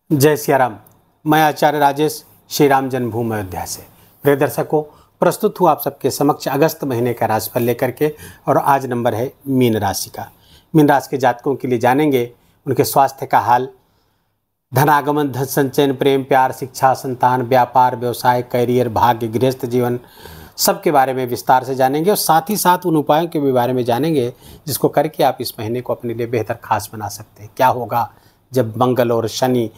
जय सिया राम। मैं आचार्य राजेश श्री राम जन्मभूमि अयोध्या से प्रिय दर्शकों प्रस्तुत हूँ आप सबके समक्ष अगस्त महीने का राशिफल लेकर के। और आज नंबर है मीन राशि का। मीन राशि के जातकों के लिए जानेंगे उनके स्वास्थ्य का हाल, धनागमन, धन संचयन, प्रेम प्यार, शिक्षा, संतान, व्यापार, व्यवसाय, करियर, भाग्य, गृहस्थ जीवन, सबके बारे में विस्तार से जानेंगे। और साथ ही साथ उन उपायों के भी बारे में जानेंगे जिसको करके आप इस महीने को अपने लिए बेहतर खास बना सकते हैं। क्या होगा जब मंगल और शनि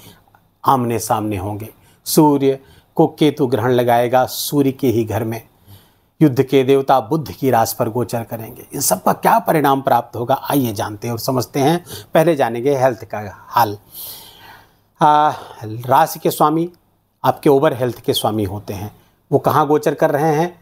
आमने सामने होंगे। सूर्य को केतु ग्रहण लगाएगा, सूर्य के ही घर में युद्ध के देवता बुध की राशि पर गोचर करेंगे। इन सब का क्या परिणाम प्राप्त होगा, आइए जानते हैं और समझते हैं। पहले जानेंगे हेल्थ का हाल। राशि के स्वामी आपके ओवर हेल्थ के स्वामी होते हैं। वो कहाँ गोचर कर रहे हैं?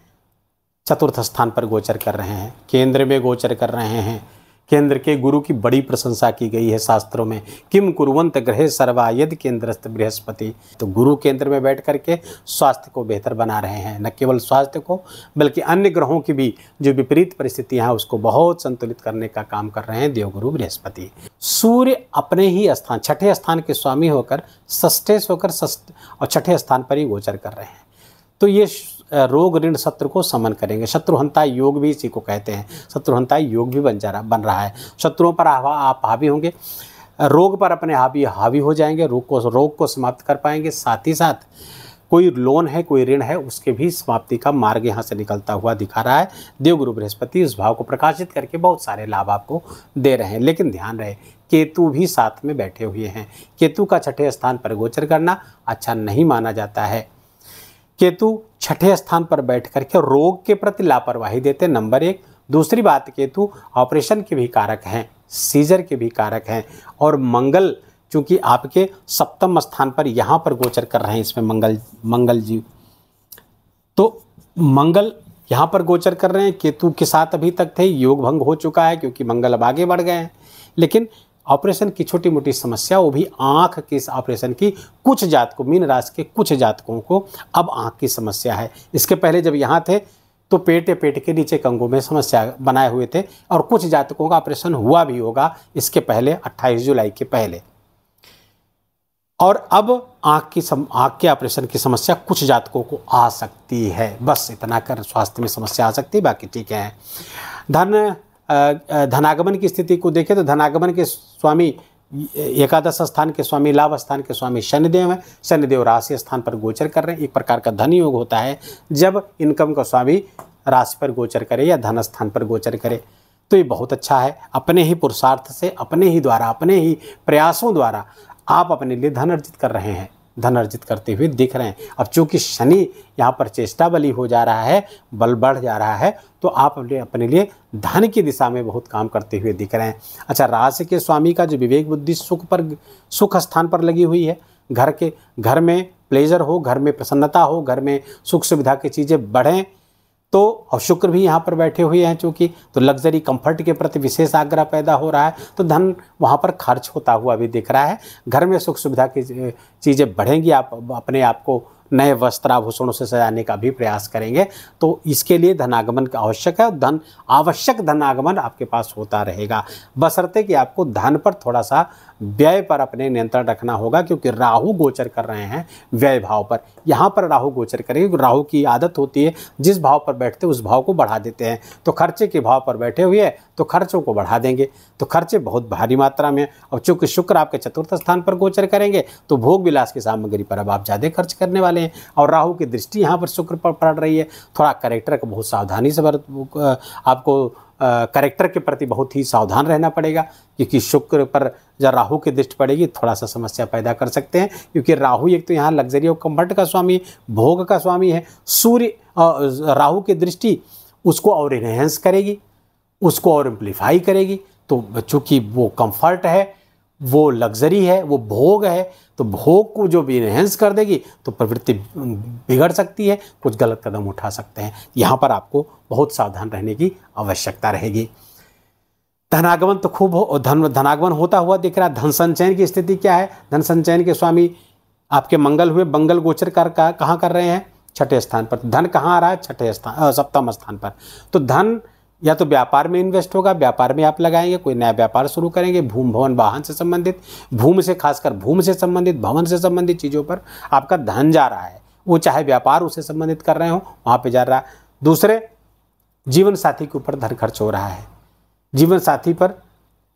चतुर्थ स्थान पर गोचर कर रहे हैं, केंद्र में गोचर कर रहे हैं। केंद्र के गुरु की बड़ी प्रशंसा की गई है शास्त्रों में। किम कुर्वंत ग्रहे सर्वा यदि केंद्रस्थ बृहस्पति। तो गुरु केंद्र में बैठ करके स्वास्थ्य को बेहतर बना रहे हैं। न केवल स्वास्थ्य को बल्कि अन्य ग्रहों की भी जो विपरीत परिस्थितियां हैं उसको बहुत संतुलित करने का काम कर रहे हैं देवगुरु बृहस्पति। सूर्य अपने ही स्थान छठे स्थान के स्वामी होकर षष्ठेश होकर और छठे स्थान पर ही गोचर कर रहे हैं। तो ये रोग ऋण शत्रु को समन करेंगे। शत्रुहंता योग भी इसी को कहते हैं। शत्रुहंता योग भी बन रहा है। शत्रुओं पर आप हावी होंगे, रोग पर अपने हावी हो जाएंगे, रोग को समाप्त कर पाएंगे। साथ ही साथ कोई लोन है, कोई ऋण है, उसके भी समाप्ति का मार्ग यहाँ से निकलता हुआ दिखा रहा है। देवगुरु बृहस्पति उस भाव को प्रकाशित करके बहुत सारे लाभ आपको दे रहे हैं। लेकिन ध्यान रहे केतु भी साथ में बैठे हुए हैं। केतु का छठे स्थान पर गोचर करना अच्छा नहीं माना जाता है। केतु छठे स्थान पर बैठ करके रोग के प्रति लापरवाही देते, नंबर एक। दूसरी बात, केतु ऑपरेशन के भी कारक हैं, सीजर के भी कारक हैं। और मंगल चूंकि आपके सप्तम स्थान पर यहाँ पर गोचर कर रहे हैं, इसमें मंगल जी, तो मंगल यहाँ पर गोचर कर रहे हैं। केतु के साथ अभी तक थे, योग भंग हो चुका है क्योंकि मंगल अब आगे बढ़ गए हैं। लेकिन ऑपरेशन की छोटी मोटी समस्या, वो भी आँख के ऑपरेशन की, कुछ जातकों, मीन राशि के कुछ जातकों को अब आँख की समस्या है। इसके पहले जब यहाँ थे तो पेट के नीचे कंगों में समस्या बनाए हुए थे और कुछ जातकों का ऑपरेशन हुआ भी होगा इसके पहले 28 जुलाई के पहले। और अब आँख के ऑपरेशन की समस्या कुछ जातकों को आ सकती है। बस इतना कर स्वास्थ्य में समस्या आ सकती है, बाकी ठीक है। धनागमन की स्थिति को देखें तो धनागमन के स्वामी एकादश स्थान के स्वामी, लाभ स्थान के स्वामी शनिदेव हैं। शनिदेव राशि स्थान पर गोचर कर रहे हैं। एक प्रकार का धन योग होता है जब इनकम का स्वामी राशि पर गोचर करे या धन स्थान पर गोचर करे, तो ये बहुत अच्छा है। अपने ही पुरुषार्थ से, अपने ही द्वारा, अपने ही प्रयासों द्वारा आप अपने लिए धन अर्जित कर रहे हैं, धन अर्जित करते हुए दिख रहे हैं। अब चूंकि शनि यहाँ पर चेष्टा बली हो जा रहा है, बल बढ़ जा रहा है, तो आप अपने लिए धन की दिशा में बहुत काम करते हुए दिख रहे हैं। अच्छा, राशि के स्वामी का जो विवेक बुद्धि सुख स्थान पर लगी हुई है। घर में प्लेजर हो, घर में प्रसन्नता हो, घर में सुख सुविधा की चीज़ें बढ़ें, तो और शुक्र भी यहाँ पर बैठे हुए हैं चूँकि, तो लग्जरी कंफर्ट के प्रति विशेष आग्रह पैदा हो रहा है। तो धन वहाँ पर खर्च होता हुआ भी दिख रहा है। घर में सुख सुविधा की चीज़ें बढ़ेंगी। आप अपने आप को नए वस्त्राभूषणों से सजाने का भी प्रयास करेंगे, तो इसके लिए धनागमन का आवश्यक है। आवश्यक धनागमन आपके पास होता रहेगा, बशर्ते कि आपको धन पर थोड़ा सा व्यय पर अपने नियंत्रण रखना होगा, क्योंकि राहु गोचर कर रहे हैं व्यय भाव पर। यहाँ पर राहु गोचर करेंगे। राहु की आदत होती है जिस भाव पर बैठते उस भाव को बढ़ा देते हैं। तो खर्चे के भाव पर बैठे हुए हैं तो खर्चों को बढ़ा देंगे, तो खर्चे बहुत भारी मात्रा में। और चूँकि शुक्र आपके चतुर्थ स्थान पर गोचर करेंगे तो भोग विलास की सामग्री पर अब आप ज़्यादा खर्च करने वाले हैं। और राहु की दृष्टि यहाँ पर शुक्र पर पड़ रही है। थोड़ा कैरेक्टर को बहुत सावधानी से आपको कैरेक्टर के प्रति बहुत ही सावधान रहना पड़ेगा, क्योंकि शुक्र पर जब राहु की दृष्टि पड़ेगी थोड़ा सा समस्या पैदा कर सकते हैं। क्योंकि राहु एक तो यहाँ लग्जरी और कंफर्ट का स्वामी, भोग का स्वामी है। सूर्य राहु की दृष्टि उसको और इनहेंस करेगी, उसको और एम्प्लीफाई करेगी। तो चूँकि वो कंफर्ट है, वो लग्जरी है, वो भोग है, तो भोग को जो भी इनहेंस कर देगी तो प्रवृत्ति बिगड़ सकती है, कुछ गलत कदम उठा सकते हैं। यहाँ पर आपको बहुत सावधान रहने की आवश्यकता रहेगी। धनागमन तो खूब हो, धनागमन होता हुआ दिख रहा है। धन संचयन की स्थिति क्या है? धन संचयन के स्वामी आपके मंगल हुए। मंगल गोचर कहाँ कर रहे हैं? छठे स्थान पर। धन कहाँ आ रहा है? सप्तम स्थान पर। तो धन या तो व्यापार में इन्वेस्ट होगा, व्यापार में आप लगाएंगे, कोई नया व्यापार शुरू करेंगे, भूमि भवन वाहन से संबंधित, भूमि से खासकर भूमि से संबंधित, भवन से संबंधित चीज़ों पर आपका धन जा रहा है, वो चाहे व्यापार उससे संबंधित कर रहे हो वहाँ पे जा रहा है। दूसरे, जीवन साथी के ऊपर धन खर्च हो रहा है, जीवन साथी पर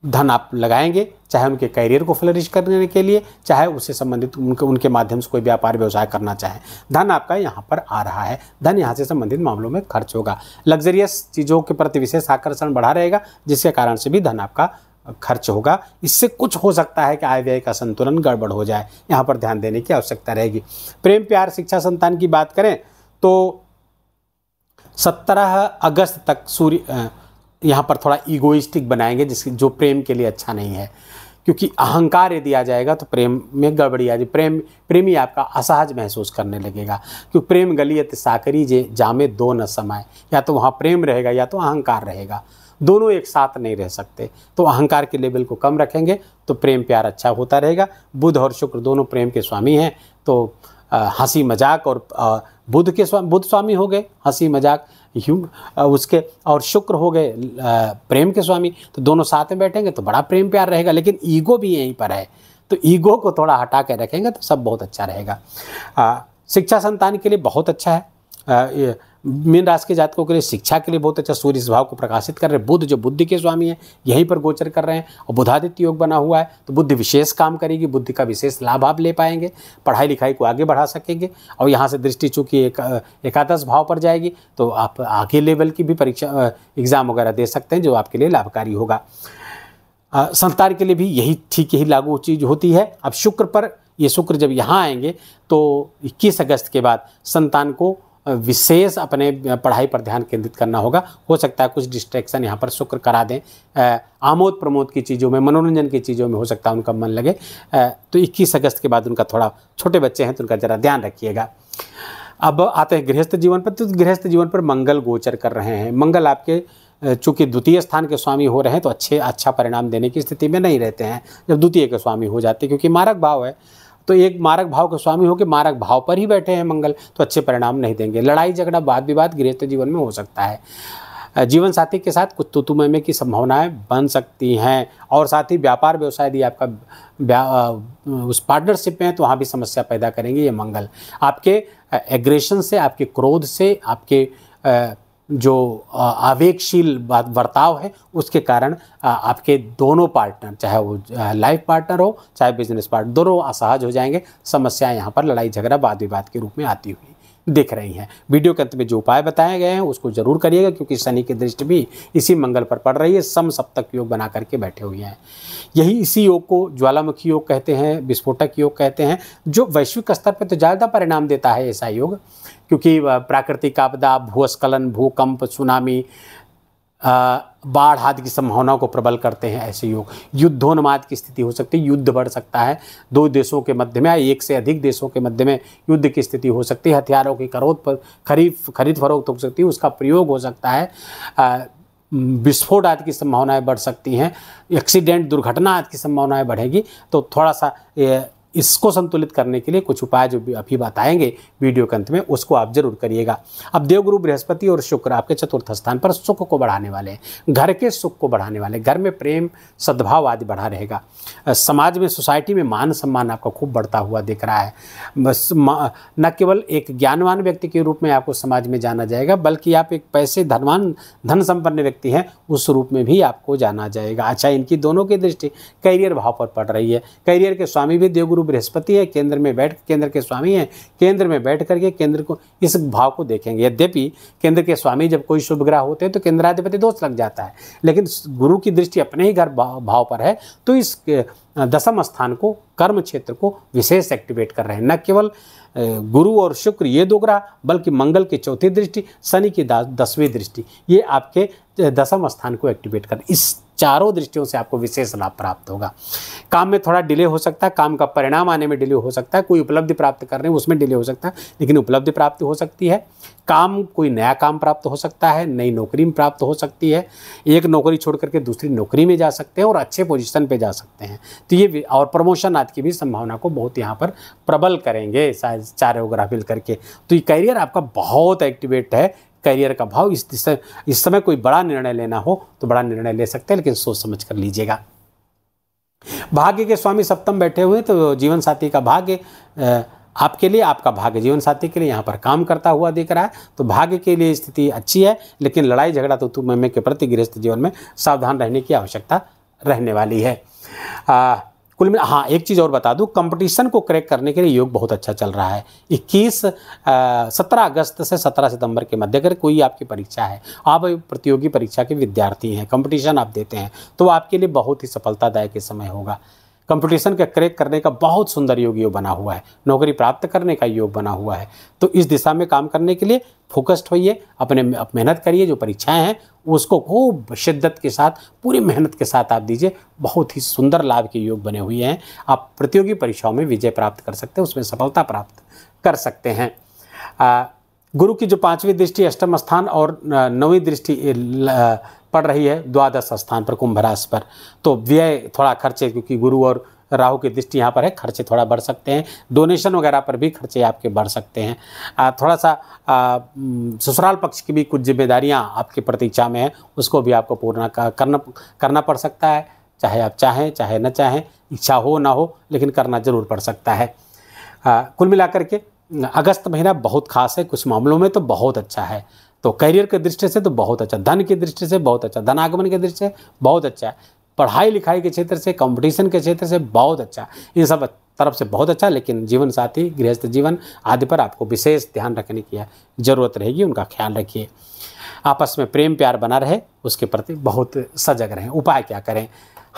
धन आप लगाएंगे, चाहे उनके करियर को फ्लरिश करने के लिए, चाहे उससे संबंधित उनके माध्यम से कोई व्यापार व्यवसाय करना चाहे, धन आपका यहाँ पर आ रहा है, धन यहाँ से संबंधित मामलों में खर्च होगा। लग्जरियस चीज़ों के प्रति विशेष आकर्षण बढ़ा रहेगा, जिसके कारण से भी धन आपका खर्च होगा। इससे कुछ हो सकता है कि आय व्यय का संतुलन गड़बड़ हो जाए, यहाँ पर ध्यान देने की आवश्यकता रहेगी। प्रेम प्यार शिक्षा संतान की बात करें तो 17 अगस्त तक सूर्य यहाँ पर थोड़ा ईगोइस्टिक बनाएंगे, जिसकी जो प्रेम के लिए अच्छा नहीं है, क्योंकि अहंकार यदि आ जाएगा तो प्रेम में गड़बड़ी आ जाए, प्रेमी आपका असहज महसूस करने लगेगा, क्योंकि प्रेम गलियत साकरी जे जामे दो न समाए, या तो वहाँ प्रेम रहेगा या तो अहंकार रहेगा, दोनों एक साथ नहीं रह सकते। तो अहंकार के लेवल को कम रखेंगे तो प्रेम प्यार अच्छा होता रहेगा। बुध और शुक्र दोनों प्रेम के स्वामी हैं, तो हंसी मजाक और बुध स्वामी हो गए हंसी मजाक उसके, और शुक्र हो गए प्रेम के स्वामी, तो दोनों साथ में बैठेंगे तो बड़ा प्रेम प्यार रहेगा। लेकिन ईगो भी यहीं पर है, तो ईगो को थोड़ा हटा के रखेंगे तो सब बहुत अच्छा रहेगा। शिक्षा संतान के लिए बहुत अच्छा है। मीन राशि के जातकों के लिए शिक्षा के लिए बहुत अच्छा, सूर्य इस भाव को प्रकाशित कर रहे हैं। बुध जो बुद्धि के स्वामी है यहीं पर गोचर कर रहे हैं, और बुधादित्य योग बना हुआ है, तो बुद्धि विशेष काम करेगी, बुद्धि का विशेष लाभ आप ले पाएंगे, पढ़ाई लिखाई को आगे बढ़ा सकेंगे। और यहाँ से दृष्टि चूंकि एकादश भाव पर जाएगी तो आप आगे लेवल की भी परीक्षा एग्जाम वगैरह दे सकते हैं, जो आपके लिए लाभकारी होगा। संतान के लिए भी यही लागू चीज़ होती है। अब शुक्र पर, ये शुक्र जब यहाँ आएंगे तो 21 अगस्त के बाद संतान को विशेष अपने पढ़ाई पर ध्यान केंद्रित करना होगा। हो सकता है कुछ डिस्ट्रैक्शन यहाँ पर शुक्र करा दें, आमोद प्रमोद की चीज़ों में, मनोरंजन की चीज़ों में हो सकता है उनका मन लगे। तो 21 अगस्त के बाद उनका थोड़ा, छोटे बच्चे हैं तो उनका ज़रा ध्यान रखिएगा। अब आते हैं गृहस्थ जीवन पर। तो गृहस्थ जीवन पर मंगल गोचर कर रहे हैं। मंगल आपके चूँकि द्वितीय स्थान के स्वामी हो रहे हैं तो अच्छा परिणाम देने की स्थिति में नहीं रहते हैं जब द्वितीय के स्वामी हो जाते, क्योंकि मारक भाव है। तो एक मारक भाव के स्वामी होकर मारक भाव पर ही बैठे हैं मंगल, तो अच्छे परिणाम नहीं देंगे। लड़ाई झगड़ा वाद विवाद गृहस्थ जीवन में हो सकता है। जीवन साथी के साथ कुछ तुतुमय की संभावनाएं बन सकती हैं, और साथ ही व्यापार व्यवसाय यदि आपका उस पार्टनरशिप में है तो वहाँ भी समस्या पैदा करेंगे ये मंगल। आपके एग्रेशन से, आपके क्रोध से, आपके जो आवेगशील बर्ताव है उसके कारण आपके दोनों पार्टनर, चाहे वो लाइफ पार्टनर हो चाहे बिजनेस पार्टनर, दोनों असहज हो जाएंगे। समस्याएं यहाँ पर लड़ाई झगड़ा वाद विवाद के रूप में आती हुई दिख रही हैं। वीडियो के अंत में जो उपाय बताए गए हैं उसको जरूर करिएगा, क्योंकि शनि की दृष्टि भी इसी मंगल पर पड़ रही है। सम सप्तक योग बना करके बैठे हुए हैं। इसी योग को ज्वालामुखी योग कहते हैं, विस्फोटक योग कहते हैं, जो वैश्विक स्तर पर तो ज़्यादा परिणाम देता है ऐसा योग, क्योंकि प्राकृतिक आपदा, भूस्खलन, भूकंप, सुनामी, बाढ़ आदि की संभावनाओं को प्रबल करते हैं ऐसे योग। युद्धोन्माद की स्थिति हो सकती है, युद्ध बढ़ सकता है, दो देशों के मध्य में, एक से अधिक देशों के मध्य में युद्ध की स्थिति हो सकती है। हथियारों की खरीद फरोख्त हो सकती है, उसका प्रयोग हो सकता है। विस्फोट आदि की संभावनाएं बढ़ सकती हैं, एक्सीडेंट दुर्घटना आदि की संभावनाएं बढ़ेगी। तो थोड़ा सा इसको संतुलित करने के लिए कुछ उपाय जो अभी बताएंगे वीडियो के अंत में, उसको आप जरूर करिएगा। अब देवगुरु बृहस्पति और शुक्र आपके चतुर्थ स्थान पर सुख को बढ़ाने वाले हैं, घर के सुख को बढ़ाने वाले, घर में प्रेम सद्भाव आदि बढ़ा रहेगा। समाज में, सोसाइटी में मान सम्मान आपका खूब बढ़ता हुआ दिख रहा है। बस न केवल एक ज्ञानवान व्यक्ति के रूप में आपको समाज में जाना जाएगा, बल्कि आप एक पैसे धन संपन्न व्यक्ति हैं उस रूप में भी आपको जाना जाएगा। अच्छा, इनकी दोनों की दृष्टि करियर भाव पर पड़ रही है। करियर के स्वामी भी देवगुरु बृहस्पति है, केंद्र के स्वामी है, केंद्र में बैठ करके केंद्र को, इस भाव को देखेंगे। यद्यपि केंद्र के स्वामी जब कोई शुभ ग्रह होते हैं तो केंद्राधिपति दोष लग जाता है, लेकिन गुरु की दृष्टि अपने ही घर भाव पर है, तो इस दशम स्थान को, कर्म क्षेत्र को विशेष एक्टिवेट कर रहे हैं। न केवल गुरु और शुक्र ये दो ग्रह, बल्कि मंगल की चौथी दृष्टि, शनि की 10वीं दृष्टि, ये आपके दशम स्थान को एक्टिवेट कर, इस चारों दृष्टियों से आपको विशेष लाभ प्राप्त होगा। काम में थोड़ा डिले हो सकता है, काम का परिणाम आने में डिले हो सकता है, कोई उपलब्धि प्राप्त कर रहे हैं उसमें डिले हो सकता है, लेकिन उपलब्धि प्राप्ति हो सकती है। काम, कोई नया काम प्राप्त हो सकता है, नई नौकरी में प्राप्त हो सकती है, एक नौकरी छोड़ करके दूसरी नौकरी में जा सकते हैं और अच्छे पोजीशन पे जा सकते हैं। तो ये, और प्रमोशन आदि की भी संभावना को बहुत यहाँ पर प्रबल करेंगे चारों ग्रह मिल करके। तो ये करियर आपका बहुत एक्टिवेट है, करियर का भाव इस समय कोई बड़ा निर्णय लेना हो तो बड़ा निर्णय ले सकते हैं, लेकिन सोच समझ कर लीजिएगा। भाग्य के स्वामी सप्तम बैठे हुए तो जीवन साथी का भाग्य आपके लिए, आपका भाग्य जीवन साथी के लिए यहाँ पर काम करता हुआ दिख रहा है। तो भाग्य के लिए स्थिति अच्छी है, लेकिन लड़ाई झगड़ा तो तुम के प्रति गृहस्थ जीवन में सावधान रहने की आवश्यकता रहने वाली है। कुल मिला हाँ, एक चीज़ और बता दूं, कंपटीशन को क्रैक करने के लिए योग बहुत अच्छा चल रहा है। 17 अगस्त से 17 सितंबर के मध्य अगर कोई आपकी परीक्षा है, आप प्रतियोगी परीक्षा के विद्यार्थी हैं, कंपटीशन आप देते हैं, तो आपके लिए बहुत ही सफलतादायक समय होगा। कंपटीशन का क्रैक करने का बहुत सुंदर योग बना हुआ है, नौकरी प्राप्त करने का योग बना हुआ है। तो इस दिशा में काम करने के लिए फोकस्ड होइए, अपने मेहनत करिए। जो परीक्षाएं हैं उसको खूब शिद्दत के साथ, पूरी मेहनत के साथ आप दीजिए। बहुत ही सुंदर लाभ के योग बने हुए हैं। आप प्रतियोगी परीक्षाओं में विजय प्राप्त कर सकते हैं, उसमें सफलता प्राप्त कर सकते हैं। गुरु की जो 5वीं दृष्टि अष्टम स्थान और 9वीं दृष्टि पड़ रही है द्वादश स्थान पर, कुंभ राशि पर, तो व्यय थोड़ा खर्चे, क्योंकि गुरु और राहु की दृष्टि यहाँ पर है, खर्चे थोड़ा बढ़ सकते हैं। डोनेशन वगैरह पर भी खर्चे आपके बढ़ सकते हैं। थोड़ा सा ससुराल पक्ष की भी कुछ जिम्मेदारियाँ आपकी प्रतीक्षा में है, उसको भी आपको पूर्ण करना पड़ सकता है। चाहे आप चाहें चाहे न चाहें, इच्छा हो ना हो, लेकिन करना जरूर पड़ सकता है। कुल मिलाकर के अगस्त महीना बहुत खास है, कुछ मामलों में तो बहुत अच्छा है। तो करियर की दृष्टि से तो बहुत अच्छा, धन की दृष्टि से बहुत अच्छा, धनागमन की दृष्टि से बहुत अच्छा है, पढ़ाई लिखाई के क्षेत्र से, कंपटीशन के क्षेत्र से बहुत अच्छा, इन सब तरफ से बहुत अच्छा। लेकिन जीवन साथी, गृहस्थ जीवन आदि पर आपको विशेष ध्यान रखने की ज़रूरत रहेगी, उनका ख्याल रखिए। आपस में प्रेम प्यार बना रहे, उसके प्रति बहुत सजग रहें। उपाय क्या करें?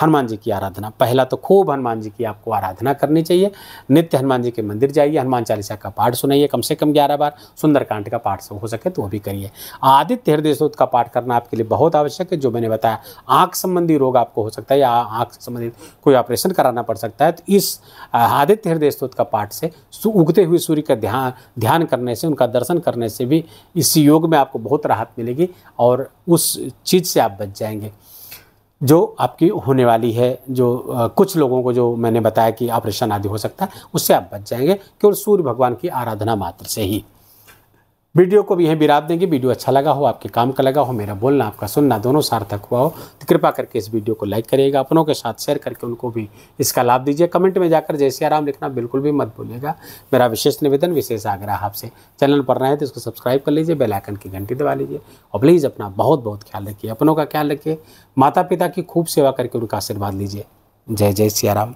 हनुमान जी की आराधना, पहला तो खूब हनुमान जी की आपको आराधना करनी चाहिए। नित्य हनुमान जी के मंदिर जाइए, हनुमान चालीसा का पाठ सुनाइए कम से कम 11 बार, सुंदरकांड का पाठ हो सके तो वो भी करिए। आदित्य हृदय स्तोत्र का पाठ करना आपके लिए बहुत आवश्यक है। जो मैंने बताया, आँख संबंधी रोग आपको हो सकता है या आँख से संबंधित कोई ऑपरेशन कराना पड़ सकता है, तो इस आदित्य हृदय स्तोत्र का पाठ से, उगते हुए सूर्य का ध्यान करने से, उनका दर्शन करने से भी इस योग में आपको बहुत राहत मिलेगी और उस चीज़ से आप बच जाएंगे जो आपकी होने वाली है। जो कुछ लोगों को जो मैंने बताया कि ऑपरेशन आदि हो सकता है, उससे आप बच जाएंगे केवल सूर्य भगवान की आराधना मात्र से ही। वीडियो को भी यहीं विराम देंगे। वीडियो अच्छा लगा हो, आपके काम का लगा हो, मेरा बोलना आपका सुनना दोनों सार्थक हुआ हो, तो कृपा करके इस वीडियो को लाइक करिएगा, अपनों के साथ शेयर करके उनको भी इसका लाभ दीजिए। कमेंट में जाकर जय सिया राम लिखना बिल्कुल भी मत भूलिएगा। मेरा विशेष निवेदन, विशेष आग्रह आपसे, चैनल पर नए तो इसको सब्सक्राइब कर लीजिए, बेल आइकन की घंटी दबा लीजिए और प्लीज़ अपना बहुत बहुत ख्याल रखिए, अपनों का ख्याल रखिए, माता पिता की खूब सेवा करके उनका आशीर्वाद लीजिए। जय जय सिया राम।